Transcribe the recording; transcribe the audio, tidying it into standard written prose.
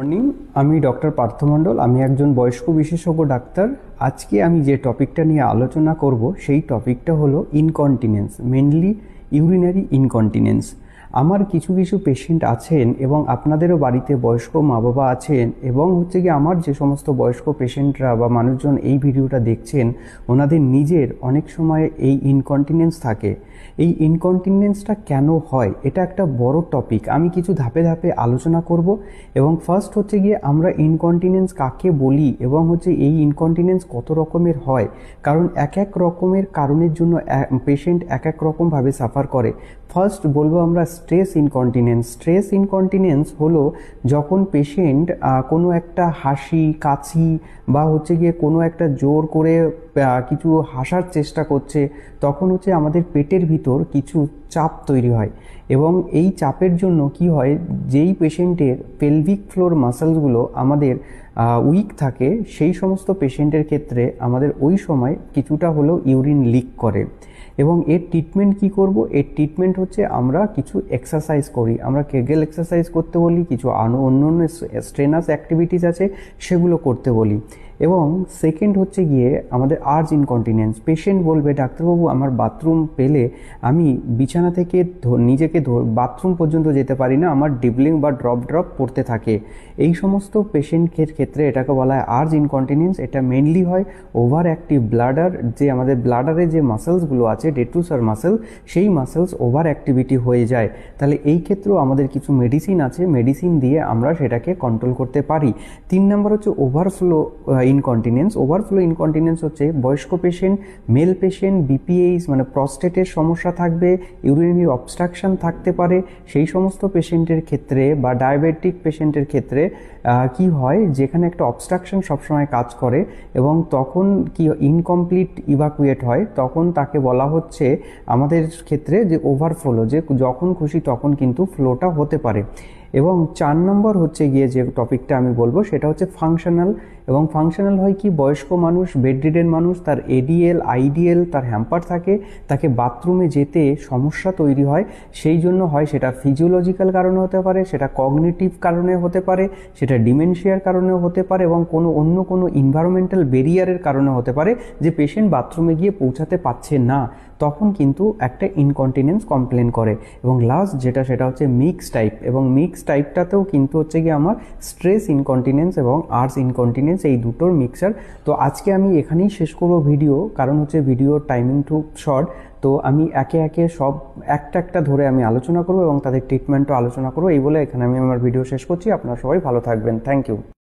Morning, আমি doctor Partha মণ্ডল। আমি একজন বয়স্ক বিশেষজ্ঞ ডাক্তার। আজকে আমি যে টপিকটা নিয়ে আলোচনা করব সেই টপিকটা হলো ইনকন্টিনেন্স, মেনলি ইউরিনারি ইনকন্টিনেন্স। আমার কিছু কিছু পেশেন্ট আছেন এবং আপনাদেরও বাড়িতে বয়স্ক মা বাবা আছেন, এবং আমার যে সমস্ত বয়স্ক পেশেন্টরা বা মানুষজন এই ভিডিওটা দেখছেন, ওনাদের নিজের অনেক সময় এই ইনকন্টিনেন্স থাকে। এই ইনকন্টিনেন্সটা কেন হয়, এটা একটা বড় টপিক। আমি কিছু ধাপে ধাপে আলোচনা করব। এবং ফার্স্ট আমরা ইনকন্টিনেন্স কাকে বলি, এবং এই ইনকন্টিনেন্স কত রকমের হয়, কারণ এক এক রকমের কারণের জন্য পেশেন্ট এক এক রকমভাবে সাফার করে। ফার্স্ট বলবো আমরা স্ট্রেস ইনকন্টিনেন্স। স্ট্রেস ইনকন্টিনেন্স হলো যখন পেশেন্ট কোনো একটা হাসি কাশি বা কোনো একটা জোর করে কিছু হাসার চেষ্টা করছে, তখন আমাদের পেটের ভিতর কিছু চাপ তৈরি হয়। এবং এই চাপের জন্য কি হয়, যেই পেশেন্টের পেলভিক ফ্লোর মাসেলসগুলো আমাদের উইক থাকে, সেই সমস্ত পেশেন্টের ক্ষেত্রে আমাদের ওই সময় কিছুটা হলেও ইউরিন লিক করে। এবং এর ট্রিটমেন্ট কি করব? এর ট্রিটমেন্ট আমরা কিছু এক্সারসাইজ করি। আমরা কেগেল এক্সারসাইজ করতে বলি, কিছু অন্য অন্য স্ট্রেনাস অ্যাক্টিভিটিস আছে সেগুলো করতে বলি। এবং সেকেন্ড আমাদের আর্জ ইনকন্টিনেন্স। পেশেন্ট বলবে, ডাক্তারবাবু আমার বাথরুম পেলে আমি বিছানা থেকে নিজেকে বাথরুম পর্যন্ত যেতে পারি না, আমার ডিবলিং বা ড্রপ পড়তে থাকে। এই সমস্ত পেশেন্টের ক্ষেত্রে এটাকে বলা হয় আর্জ ইনকন্টিনেন্স। এটা মেনলি হয় ওভার অ্যাক্টিভ ব্লাডার, যে আমাদের ব্লাডারে যে মাসেলসগুলো আছে, ডেট্রুসার মাসেল, সেই মাসেলস ওভার অ্যাক্টিভিটি হয়ে যায়। তাহলে এই ক্ষেত্রেও আমাদের কিছু মেডিসিন আছে, মেডিসিন দিয়ে আমরা সেটাকে কন্ট্রোল করতে পারি। 3 নম্বর ওভারফ্লো ইনকন্টিনেন্স। ওভারফ্লো ইনকন্টিনেন্স বয়স্ক পেশেন্ট, মেল পেশেন্ট, বিপিএইচ মানে প্রস্টেটের সমস্যা থাকবে, ইউরিনারি অবস্ট্রাকশন থাকতে পারে, সেই সমস্ত পেশেন্টের ক্ষেত্রে বা ডায়াবেটিক পেশেন্টের ক্ষেত্রে কি হয়, যেখানে একটা অবস্ট্রাকশন সবসময় কাজ করে এবং তখন কি ইনকমপ্লিট ইভাকুয়েট হয়, তখন তাকে বলা হচ্ছে আমাদের ক্ষেত্রে যে ওভারফ্লো, যে যখন খুশি তখন কিন্তু ফ্লোটা হতে পারে। এবং 4 নম্বর যে টপিকটা আমি বলবো সেটা ফাংশনাল। এবং ফাংশনাল হয় কি, বয়স্ক মানুষ, বেডরিডেন মানুষ, তার এডিএল আইডিএল তার হ্যাম্পার থাকে, তাকে বাথরুমে যেতে সমস্যা তৈরি হয়। সেই জন্য হয় সেটা ফিজিওলজিক্যাল কারণে হতে পারে, সেটা কগনিটিভ কারণে হতে পারে, সেটা ডিমেনশিয়ার কারণেও হতে পারে, এবং অন্য কোনো এনভায়রনমেন্টাল ব্যারিয়ারের কারণে হতে পারে, যে পেশেন্ট বাথরুমে গিয়ে পৌঁছাতে পারছে না, তখন কিন্তু একটা ইনকন্টিনেন্স কমপ্লেন করে। এবং লাস্ট সেটা মিক্স টাইপ। এবং মিক্স টাইপটাতেও কিন্তু আমার স্ট্রেস ইনকন্টিনেন্স এবং আর্জ ইনকন্টিনেন্স, এই দুটোর মিক্সচার। তো আজকে আমি এখানেই শেষ করবো ভিডিও, কারণ ভিডিওর টাইমিং টু শর্ট। তো আমি একে একে সব একটা ধরে আমি আলোচনা করবো এবং তাদের ট্রিটমেন্টও আলোচনা করবো। এই বলে এখানে আমি আমার ভিডিও শেষ করছি। আপনারা সবাই ভালো থাকবেন। Thank you.